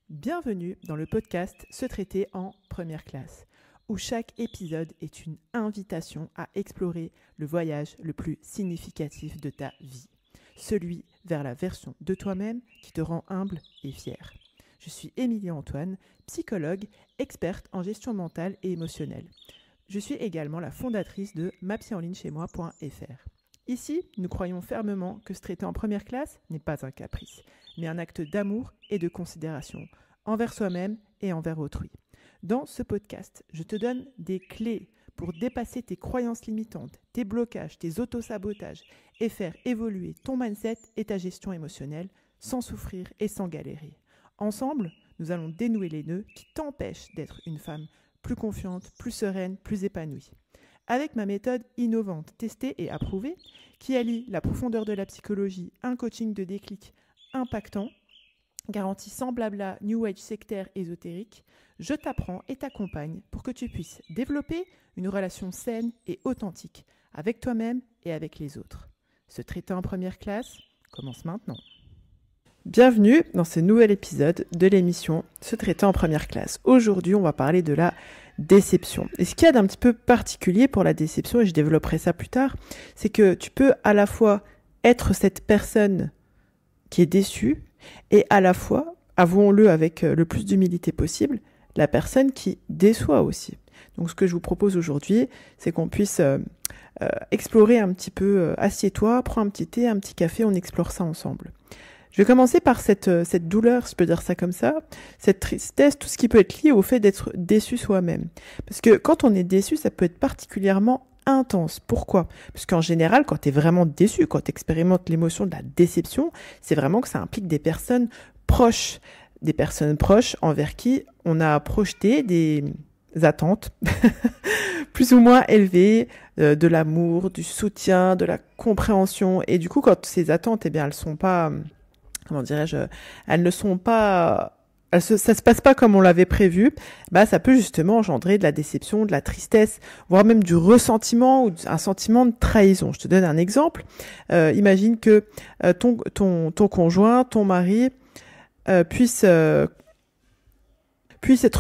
Bienvenue dans le podcast Se traiter en première classe, où chaque épisode est une invitation à explorer le voyage le plus significatif de ta vie, celui vers la version de toi-même qui te rend humble et fier. Je suis Émilie Antoine, psychologue, experte en gestion mentale et émotionnelle. Je suis également la fondatrice de mapsyenlignechaismoi.fr. Ici, nous croyons fermement que se traiter en première classe n'est pas un caprice, mais un acte d'amour et de considération envers soi-même et envers autrui. Dans ce podcast, je te donne des clés pour dépasser tes croyances limitantes, tes blocages, tes autosabotages et faire évoluer ton mindset et ta gestion émotionnelle sans souffrir et sans galérer. Ensemble, nous allons dénouer les nœuds qui t'empêchent d'être une femme plus confiante, plus sereine, plus épanouie. Avec ma méthode innovante, testée et approuvée, qui allie la profondeur de la psychologie, un coaching de déclic impactant, garantie sans blabla, new age sectaire ésotérique, je t'apprends et t'accompagne pour que tu puisses développer une relation saine et authentique avec toi-même et avec les autres. Se traiter en première classe commence maintenant. Bienvenue dans ce nouvel épisode de l'émission Se traiter en première classe. Aujourd'hui, on va parler de la déception. Et ce qu'il y a d'un petit peu particulier pour la déception, et je développerai ça plus tard, c'est que tu peux à la fois être cette personne qui est déçue et à la fois, avouons-le avec le plus d'humilité possible, la personne qui déçoit aussi. Donc ce que je vous propose aujourd'hui, c'est qu'on puisse explorer un petit peu, assieds-toi, prends un petit thé, un petit café, on explore ça ensemble. Je vais commencer par cette douleur, je peux dire ça comme ça, cette tristesse, tout ce qui peut être lié au fait d'être déçu soi-même. Parce que quand on est déçu, ça peut être particulièrement intense. Pourquoi ? Parce qu'en général, quand tu es vraiment déçu, quand tu expérimentes l'émotion de la déception, c'est vraiment que ça implique des personnes proches envers qui on a projeté des attentes plus ou moins élevées, de l'amour, du soutien, de la compréhension. Et du coup, quand ces attentes, elles sont pas... elles ne sont pas... ça se passe pas comme on l'avait prévu, ça peut justement engendrer de la déception, de la tristesse, voire même du ressentiment ou un sentiment de trahison. Je te donne un exemple. Imagine que ton conjoint, ton mari, puisse être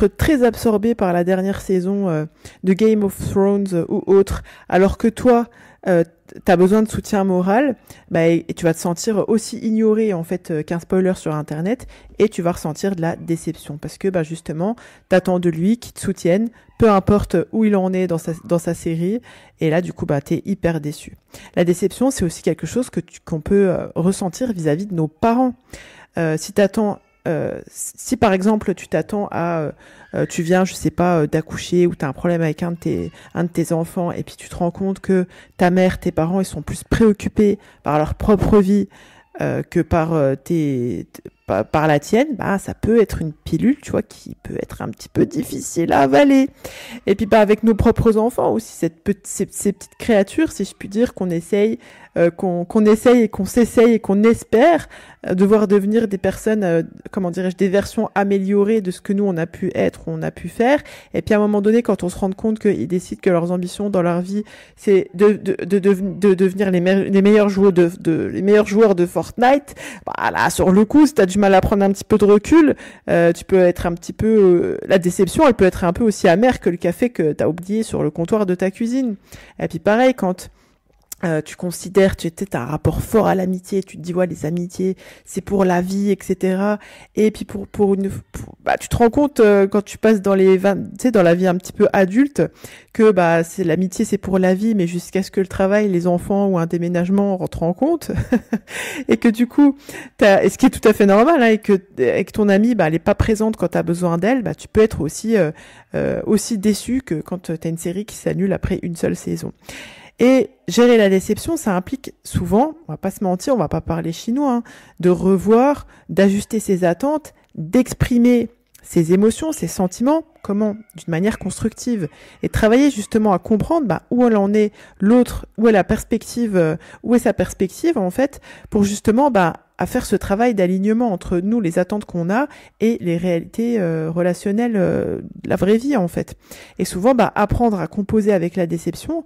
très absorbé par la dernière saison de Game of Thrones ou autre, alors que toi, t'as besoin de soutien moral, et tu vas te sentir aussi ignoré en fait qu'un spoiler sur internet, et tu vas ressentir de la déception parce que justement t'attends de lui qu'il te soutienne, peu importe où il en est dans sa série, et là du coup t'es hyper déçu. La déception, c'est aussi quelque chose qu'on peut ressentir vis-à-vis de nos parents. Si par exemple tu t'attends à tu viens d'accoucher ou tu as un problème avec un de tes enfants, et puis tu te rends compte que ta mère, tes parents, ils sont plus préoccupés par leur propre vie que par la tienne, ça peut être une pilule, tu vois, qui peut être un petit peu difficile à avaler. Et puis avec nos propres enfants aussi, ces petites créatures, si je puis dire, qu'on essaye et qu'on s'essaye et qu'on espère devoir devenir des personnes, des versions améliorées de ce que nous on a pu être, ou on a pu faire. Et puis à un moment donné, quand on se rend compte qu'ils décident que leurs ambitions dans leur vie, c'est de devenir les meilleurs joueurs de Fortnite, là sur le coup, si t'as du mal à prendre un petit peu de recul, tu peux être un petit peu la déception, elle peut être un peu aussi amère que le café que t'as oublié sur le comptoir de ta cuisine. Et puis pareil, quand tu considères, tu as un rapport fort à l'amitié, tu te dis les amitiés c'est pour la vie, etc. Et puis tu te rends compte quand tu passes dans dans la vie un petit peu adulte que c'est l'amitié c'est pour la vie, mais jusqu'à ce que le travail, les enfants ou un déménagement rentrent en compte et que du coup et ce qui est tout à fait normal, et que ton amie elle est pas présente quand tu as besoin d'elle, tu peux être aussi déçu que quand tu as une série qui s'annule après une seule saison. Et gérer la déception, ça implique souvent, on va pas se mentir, on va pas parler chinois, de revoir, d'ajuster ses attentes, d'exprimer ses émotions, ses sentiments, comment, d'une manière constructive, et travailler justement à comprendre où elle en est l'autre, où est sa perspective en fait, pour justement à faire ce travail d'alignement entre nous, les attentes qu'on a, et les réalités relationnelles de la vraie vie en fait. Et souvent, apprendre à composer avec la déception,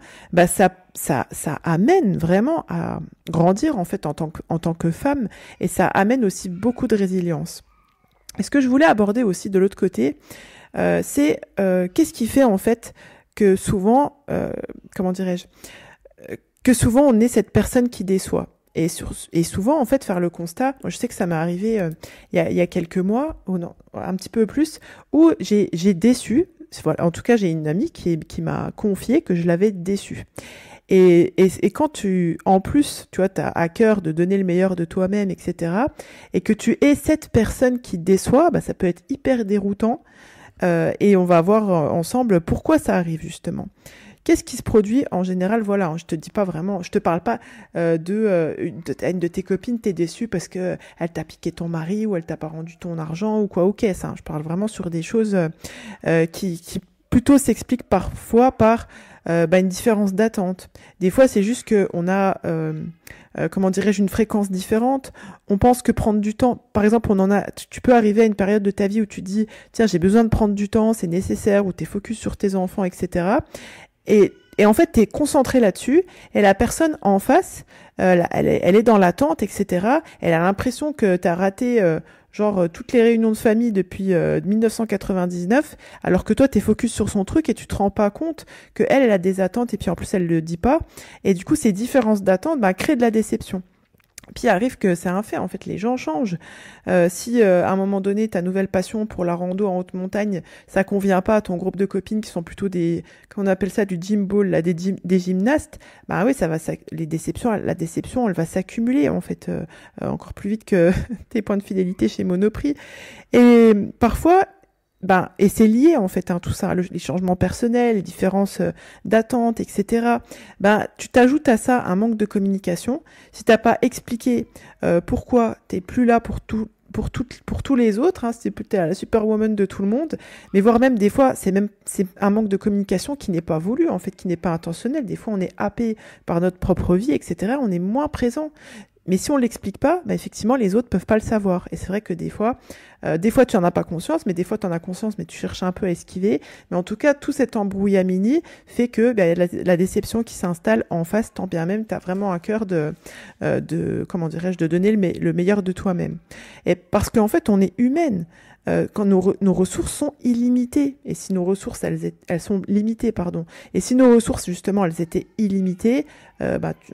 ça amène vraiment à grandir en fait en tant que femme, et ça amène aussi beaucoup de résilience. Et ce que je voulais aborder aussi de l'autre côté, c'est qu'est-ce qui fait en fait que souvent, que souvent on est cette personne qui déçoit. Et souvent, en fait, faire le constat, moi, je sais que ça m'est arrivé il y a quelques mois, ou non, un petit peu plus, où j'ai déçu, voilà, en tout cas, j'ai une amie qui m'a confié que je l'avais déçue. Et quand en plus, tu vois, t'as à cœur de donner le meilleur de toi-même, etc., et que tu es cette personne qui déçoit, bah, ça peut être hyper déroutant, et on va voir ensemble pourquoi ça arrive, justement. Qu'est-ce qui se produit en général? Voilà, je te dis pas vraiment, je te parle pas une de tes copines, t'es déçue parce que elle t'a piqué ton mari ou elle t'a pas rendu ton argent ou quoi, ok, ça. Je parle vraiment sur des choses qui plutôt s'expliquent parfois par une différence d'attente. Des fois, c'est juste que on a une fréquence différente. On pense que prendre du temps, par exemple, tu peux arriver à une période de ta vie où tu dis, tiens, j'ai besoin de prendre du temps, c'est nécessaire, ou t'es focus sur tes enfants, etc. Et en fait, t'es concentré là-dessus, et la personne en face, elle est dans l'attente, etc. Elle a l'impression que t'as raté toutes les réunions de famille depuis 1999, alors que toi, t'es focus sur son truc et tu te rends pas compte que elle a des attentes, et puis en plus, elle le dit pas. Et du coup, ces différences d'attente créent de la déception. Puis il arrive que c'est un fait, en fait, les gens changent. Si à un moment donné, ta nouvelle passion pour la rando en haute montagne, ça convient pas à ton groupe de copines qui sont plutôt qu'on appelle ça du gym ball, là, des gymnastes, bah oui, la déception, elle va s'accumuler, en fait, encore plus vite que tes points de fidélité chez Monoprix. Et parfois, et c'est lié en fait, tout ça, les changements personnels, les différences d'attente, etc. Tu t'ajoutes à ça un manque de communication. Si t'as pas expliqué pourquoi t'es plus là pour tous les autres, c'est peut-être la superwoman de tout le monde, mais voire même des fois, c'est un manque de communication qui n'est pas voulu, en fait, qui n'est pas intentionnel. Des fois, on est happé par notre propre vie, etc. On est moins présent. Mais si on l'explique pas, effectivement, les autres peuvent pas le savoir. Et c'est vrai que des fois, tu en as pas conscience, mais des fois, tu en as conscience, mais tu cherches un peu à esquiver. Mais en tout cas, tout cet embrouillamini fait que y a la déception qui s'installe en face, tant bien même, tu as vraiment à cœur de donner le meilleur de toi-même. Et parce qu'en fait, on est humaine. Quand nos ressources sont illimitées, et si nos ressources elles sont limitées, pardon, et si nos ressources justement elles étaient illimitées,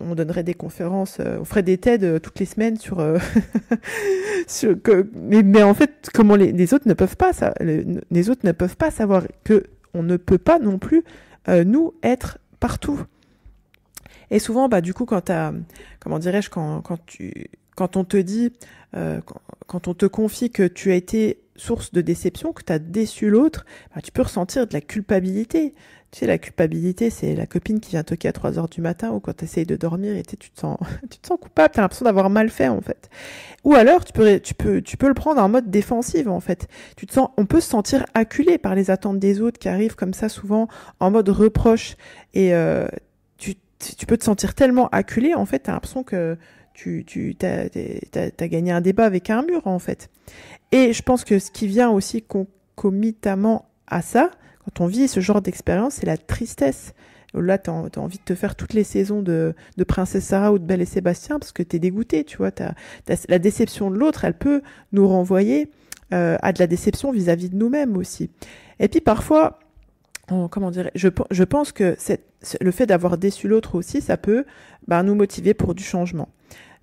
on donnerait des conférences, on ferait des TED toutes les semaines sur, mais en fait comment les autres ne peuvent pas les autres ne peuvent pas savoir que on ne peut pas non plus nous être partout. Et souvent du coup quand on te dit quand on te confie que tu as été source de déception, que tu as déçu l'autre, tu peux ressentir de la culpabilité. Tu sais, la culpabilité, c'est la copine qui vient toquer à 3h du matin ou quand tu essayes de dormir et tu te sens coupable, tu as l'impression d'avoir mal fait en fait. Ou alors tu peux le prendre en mode défensif en fait. On peut se sentir acculé par les attentes des autres qui arrivent comme ça souvent en mode reproche et tu peux te sentir tellement acculé en fait, tu as l'impression que t'as gagné un débat avec un mur, en fait. Et je pense que ce qui vient aussi concomitamment à ça, quand on vit ce genre d'expérience, c'est la tristesse. Là, t'as envie de te faire toutes les saisons de Princesse Sarah ou de Belle et Sébastien parce que t'es dégoûté, tu vois. La déception de l'autre, elle peut nous renvoyer à de la déception vis-à-vis de nous-mêmes aussi. Et puis parfois, je pense que le fait d'avoir déçu l'autre aussi, ça peut nous motiver pour du changement.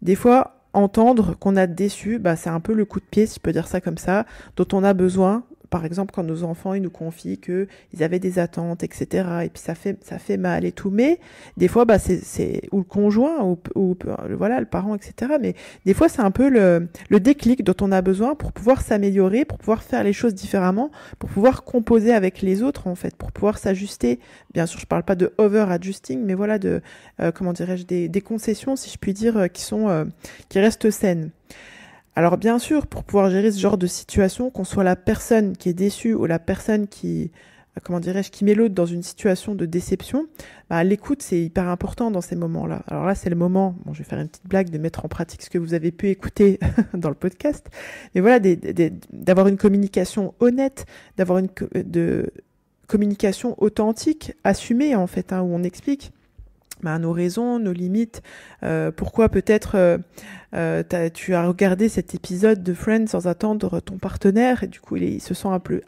Des fois, entendre qu'on a déçu, c'est un peu le coup de pied, si je peux dire ça comme ça, dont on a besoin. Par exemple, quand nos enfants ils nous confient qu'ils avaient des attentes, etc. Et puis ça fait mal et tout. Mais des fois, c'est ou le conjoint ou voilà le parent, etc. Mais des fois, c'est un peu le déclic dont on a besoin pour pouvoir s'améliorer, pour pouvoir faire les choses différemment, pour pouvoir composer avec les autres en fait, pour pouvoir s'ajuster. Bien sûr, je parle pas de over-adjusting, mais voilà des concessions, si je puis dire, qui restent saines. Alors bien sûr, pour pouvoir gérer ce genre de situation, qu'on soit la personne qui est déçue ou la personne qui met l'autre dans une situation de déception, l'écoute c'est hyper important dans ces moments-là. Alors là c'est le moment, je vais faire une petite blague de mettre en pratique ce que vous avez pu écouter dans le podcast, mais voilà d'avoir une communication honnête, d'avoir une communication authentique, assumée en fait, où on explique. nos raisons, nos limites, pourquoi peut-être tu as regardé cet épisode de Friends sans attendre ton partenaire et du coup il se sent un peu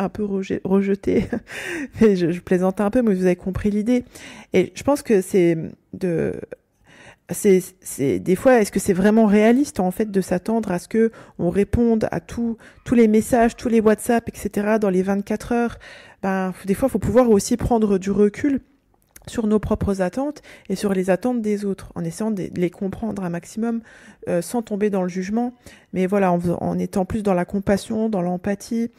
rejeté. Et je plaisante un peu, mais vous avez compris l'idée. Et je pense que c'est des fois, est-ce que c'est vraiment réaliste en fait de s'attendre à ce que on réponde à tous les messages, tous les WhatsApp, etc. dans les 24 heures? Des fois, il faut pouvoir aussi prendre du recul sur nos propres attentes et sur les attentes des autres, en essayant de les comprendre un maximum, sans tomber dans le jugement, mais voilà, en étant plus dans la compassion, dans l'empathie.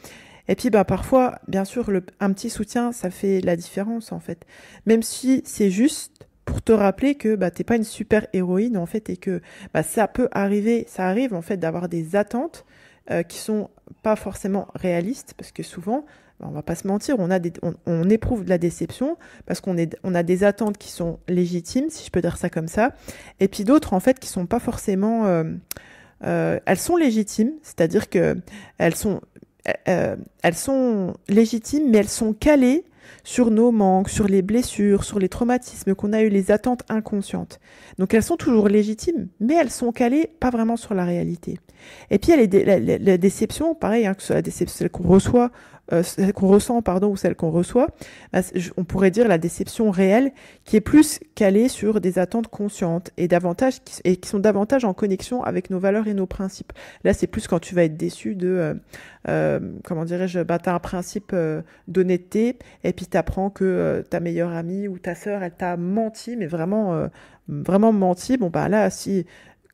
Et puis parfois, bien sûr, un petit soutien, ça fait la différence en fait. Même si c'est juste pour te rappeler que t'es pas une super héroïne en fait, et que ça peut arriver, ça arrive en fait d'avoir des attentes qui sont pas forcément réalistes, parce que souvent, on va pas se mentir, on éprouve de la déception parce qu'on a des attentes qui sont légitimes, si je peux dire ça comme ça, et puis d'autres en fait qui sont pas forcément, elles sont légitimes, c'est-à-dire que elles sont légitimes, mais elles sont calées sur nos manques, sur les blessures, sur les traumatismes qu'on a eu, les attentes inconscientes. Donc elles sont toujours légitimes, mais elles sont calées pas vraiment sur la réalité. Et puis il y a la déception, pareil, que ce soit la déception, celle qu'on reçoit, celle qu'on ressent, ou celle qu'on reçoit, on pourrait dire la déception réelle, qui est plus calée sur des attentes conscientes et qui sont davantage en connexion avec nos valeurs et nos principes. Là, c'est plus quand tu vas être déçu de, comment dirais-je, t'as un principe d'honnêteté, et puis t'apprends que ta meilleure amie ou ta sœur, elle t'a menti, mais vraiment, vraiment menti. Là,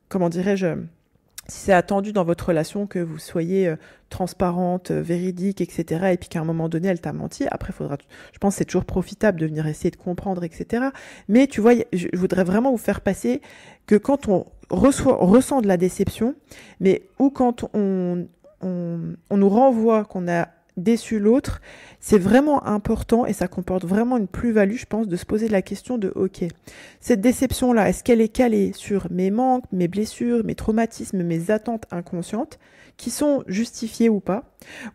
comment dirais-je, si c'est attendu dans votre relation que vous soyez transparente, véridique, etc., et puis qu'à un moment donné, elle t'a menti, après, je pense que c'est toujours profitable de venir essayer de comprendre, etc. Mais tu vois, je voudrais vraiment vous faire passer que quand on ressent de la déception, mais ou quand on nous renvoie qu'on a déçu l'autre, c'est vraiment important et ça comporte vraiment une plus-value, je pense, de se poser la question de ok, cette déception-là, est-ce qu'elle est calée sur mes manques, mes blessures, mes traumatismes, mes attentes inconscientes qui sont justifiées ou pas,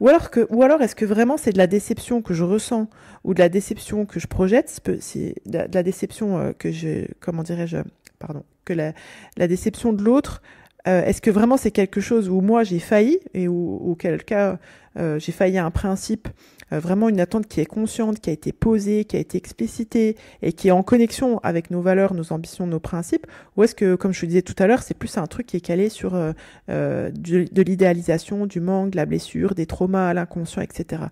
ou alors est-ce que vraiment c'est de la déception que je ressens ou de la déception que je projette, c'est de la déception que la déception de l'autre. Est-ce que vraiment c'est quelque chose où moi j'ai failli, et ou quel cas j'ai failli à un principe, vraiment une attente qui est consciente, qui a été posée, qui a été explicitée et qui est en connexion avec nos valeurs, nos ambitions, nos principes, ou est-ce que, comme je te disais tout à l'heure, c'est plus un truc qui est calé sur de l'idéalisation, du manque, de la blessure, des traumas, l'inconscient, etc.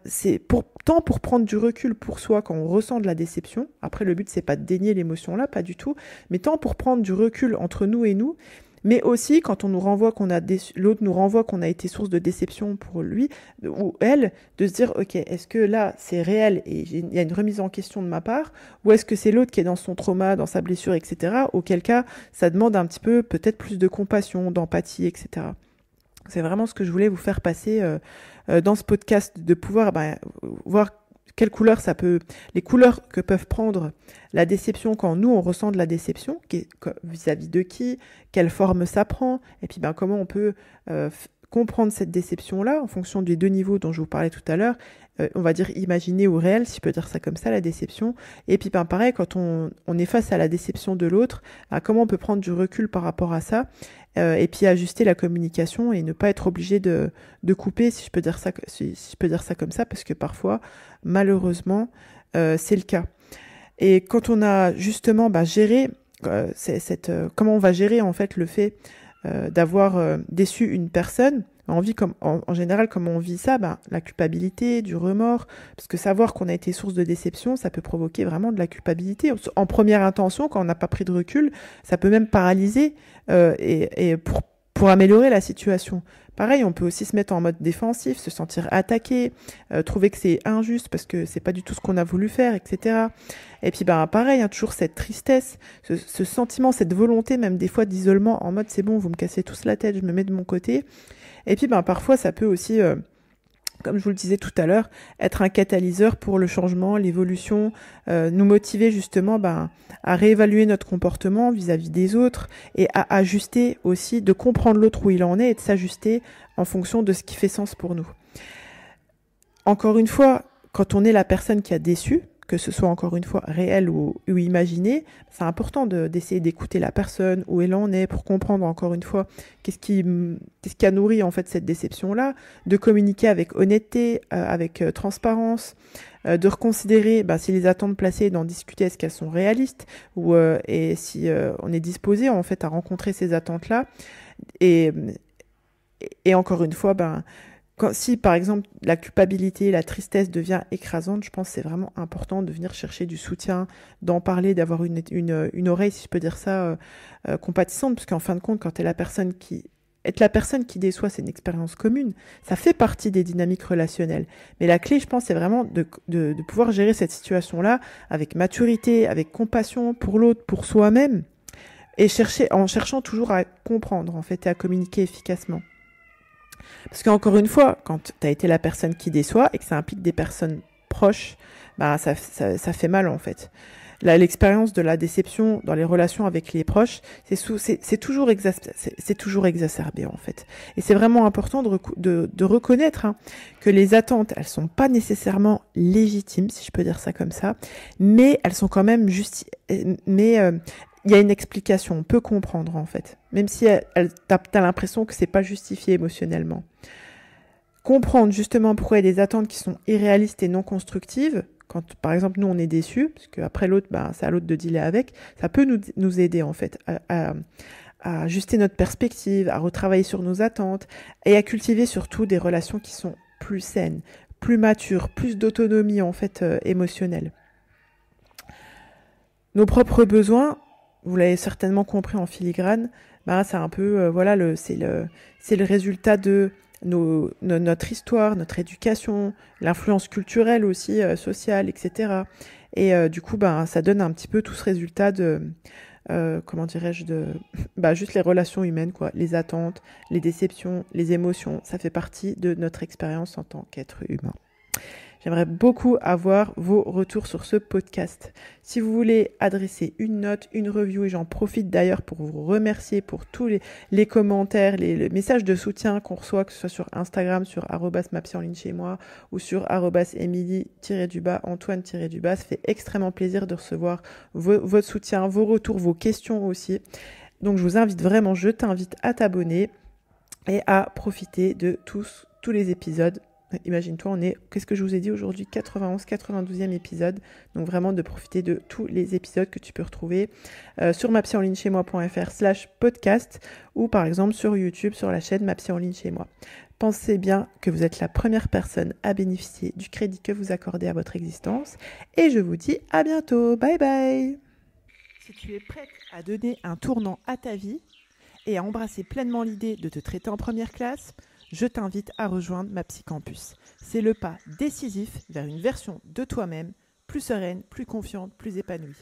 C'est tant pour prendre du recul pour soi quand on ressent de la déception. Après, le but c'est pas de dénier l'émotion là, pas du tout, mais tant pour prendre du recul entre nous et nous. Mais aussi, quand on nous renvoie l'autre nous renvoie qu'on a été source de déception pour lui ou elle, de se dire, ok, est-ce que là, c'est réel et il y a une remise en question de ma part, ou est-ce que c'est l'autre qui est dans son trauma, dans sa blessure, etc. Auquel cas, ça demande un petit peu, peut-être plus de compassion, d'empathie, etc. C'est vraiment ce que je voulais vous faire passer dans ce podcast, de pouvoir voir quelles couleurs les couleurs que peuvent prendre la déception quand nous on ressent de la déception, vis-à-vis de qui, quelle forme ça prend, et puis comment on peut comprendre cette déception-là en fonction des deux niveaux dont je vous parlais tout à l'heure, on va dire imaginé ou réel, si je peux dire ça comme ça, la déception. Et puis pareil, quand on est face à la déception de l'autre, comment on peut prendre du recul par rapport à ça, et puis ajuster la communication et ne pas être obligé de couper, si je peux dire ça comme ça, parce que parfois, malheureusement, c'est le cas. Et quand on a justement géré comment on va gérer en fait le fait d'avoir déçu une personne, en général, comment on vit ça, la culpabilité, du remords, parce que savoir qu'on a été source de déception, ça peut provoquer vraiment de la culpabilité. En première intention, quand on n'a pas pris de recul, ça peut même paralyser et pour améliorer la situation. Pareil, on peut aussi se mettre en mode défensif, se sentir attaqué, trouver que c'est injuste parce que c'est pas du tout ce qu'on a voulu faire, etc. Et puis pareil, toujours cette tristesse, ce sentiment, cette volonté même des fois d'isolement, en mode c'est bon, vous me cassez tous la tête, je me mets de mon côté. Et puis parfois ça peut aussi, comme je vous le disais tout à l'heure, être un catalyseur pour le changement, l'évolution, nous motiver justement à réévaluer notre comportement vis-à-vis des autres et à ajuster aussi, de comprendre l'autre où il en est et de s'ajuster en fonction de ce qui fait sens pour nous. Encore une fois, quand on est la personne qui a déçu, que ce soit encore une fois réel ou imaginé, c'est important d'essayer d'écouter la personne, où elle en est, pour comprendre encore une fois qu'est-ce qui a nourri en fait cette déception-là, de communiquer avec honnêteté, avec transparence, de reconsidérer si les attentes placées, d'en discuter, est-ce qu'elles sont réalistes, et si on est disposé en fait à rencontrer ces attentes-là. Et encore une fois, si par exemple la culpabilité, la tristesse devient écrasante, je pense que c'est vraiment important de venir chercher du soutien, d'en parler, d'avoir une oreille, si je peux dire ça, compatissante, parce qu'en fin de compte, quand tu es la personne qui déçoit, c'est une expérience commune. Ça fait partie des dynamiques relationnelles. Mais la clé, je pense, c'est vraiment de pouvoir gérer cette situation-là avec maturité, avec compassion pour l'autre, pour soi-même, et en cherchant toujours à comprendre, en fait, et à communiquer efficacement. Parce qu'encore une fois, quand tu as été la personne qui déçoit et que ça implique des personnes proches, ça fait mal, en fait. L'expérience de la déception dans les relations avec les proches, c'est toujours exacerbé en fait. Et c'est vraiment important de reconnaître que les attentes, elles sont pas nécessairement légitimes, si je peux dire ça comme ça, mais elles sont quand même il y a une explication, on peut comprendre en fait, même si t'as l'impression que c'est pas justifié émotionnellement. Comprendre justement pourquoi il y a des attentes qui sont irréalistes et non constructives. Quand, par exemple, nous, on est déçus, parce qu'après l'autre, c'est à l'autre de dealer avec, ça peut nous aider, en fait, à ajuster notre perspective, à retravailler sur nos attentes, et à cultiver surtout des relations qui sont plus saines, plus matures, plus d'autonomie, en fait, émotionnelle. Nos propres besoins, vous l'avez certainement compris en filigrane, c'est un peu, c'est le résultat de notre histoire, notre éducation, l'influence culturelle aussi, sociale, etc. Et du coup, ça donne un petit peu tout ce résultat de, juste les relations humaines, quoi, les attentes, les déceptions, les émotions, ça fait partie de notre expérience en tant qu'être humain. J'aimerais beaucoup avoir vos retours sur ce podcast. Si vous voulez adresser une note, une review, et j'en profite d'ailleurs pour vous remercier pour tous les commentaires, les messages de soutien qu'on reçoit, que ce soit sur Instagram, sur @mapsyenlignchez-moi ou sur @emily_Antoine_. Ça fait extrêmement plaisir de recevoir votre soutien, vos retours, vos questions aussi. Donc je vous invite vraiment, je t'invite à t'abonner et à profiter de tous les épisodes. Imagine-toi, qu'est-ce que je vous ai dit aujourd'hui, 92e épisode. Donc vraiment de profiter de tous les épisodes que tu peux retrouver sur mapsyenlignchez-moi.fr/podcast ou par exemple sur YouTube, sur la chaîne Ma Psy en ligne chez moi. Pensez bien que vous êtes la première personne à bénéficier du crédit que vous accordez à votre existence. Et je vous dis à bientôt. Bye bye. Si tu es prête à donner un tournant à ta vie et à embrasser pleinement l'idée de te traiter en première classe, je t'invite à rejoindre Ma Psy Campus. C'est le pas décisif vers une version de toi-même plus sereine, plus confiante, plus épanouie.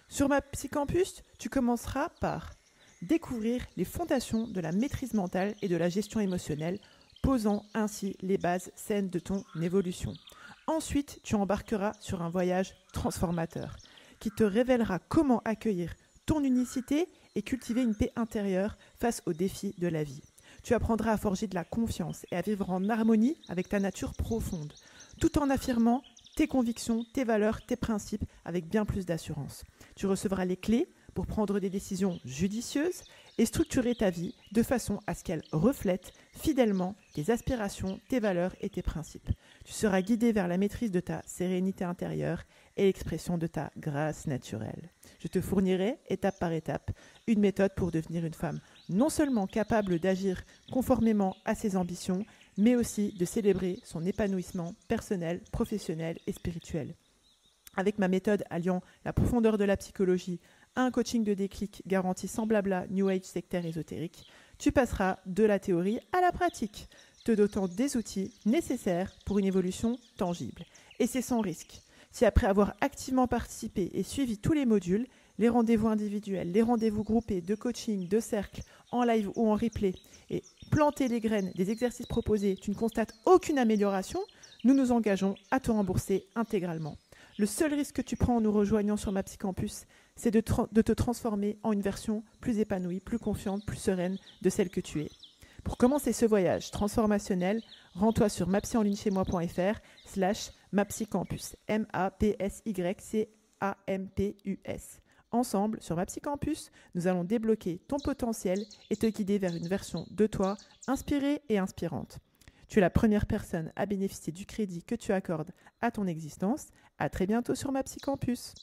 Sur Ma Psy Campus, tu commenceras par découvrir les fondations de la maîtrise mentale et de la gestion émotionnelle, posant ainsi les bases saines de ton évolution. Ensuite, tu embarqueras sur un voyage transformateur qui te révélera comment accueillir ton unicité et cultiver une paix intérieure face aux défis de la vie. Tu apprendras à forger de la confiance et à vivre en harmonie avec ta nature profonde, tout en affirmant tes convictions, tes valeurs, tes principes avec bien plus d'assurance. Tu recevras les clés pour prendre des décisions judicieuses et structurer ta vie de façon à ce qu'elle reflète fidèlement tes aspirations, tes valeurs et tes principes. Tu seras guidé vers la maîtrise de ta sérénité intérieure et l'expression de ta grâce naturelle. Je te fournirai, étape par étape, une méthode pour devenir une femme non seulement capable d'agir conformément à ses ambitions, mais aussi de célébrer son épanouissement personnel, professionnel et spirituel. Avec ma méthode alliant la profondeur de la psychologie à un coaching de déclic garanti sans blabla, New Age sectaire ésotérique, tu passeras de la théorie à la pratique, te dotant des outils nécessaires pour une évolution tangible. Et c'est sans risque. Si après avoir activement participé et suivi tous les modules, les rendez-vous individuels, les rendez-vous groupés de coaching, de cercle, en live ou en replay, et planter les graines des exercices proposés, tu ne constates aucune amélioration, nous nous engageons à te rembourser intégralement. Le seul risque que tu prends en nous rejoignant sur Ma Psy Campus, c'est de te transformer en une version plus épanouie, plus confiante, plus sereine de celle que tu es. Pour commencer ce voyage transformationnel, rends-toi sur mapsycampus.fr/mapsycampus, MAPSYCAMPUS. Ensemble, sur Mapsycampus, nous allons débloquer ton potentiel et te guider vers une version de toi inspirée et inspirante. Tu es la première personne à bénéficier du crédit que tu accordes à ton existence. À très bientôt sur Mapsycampus.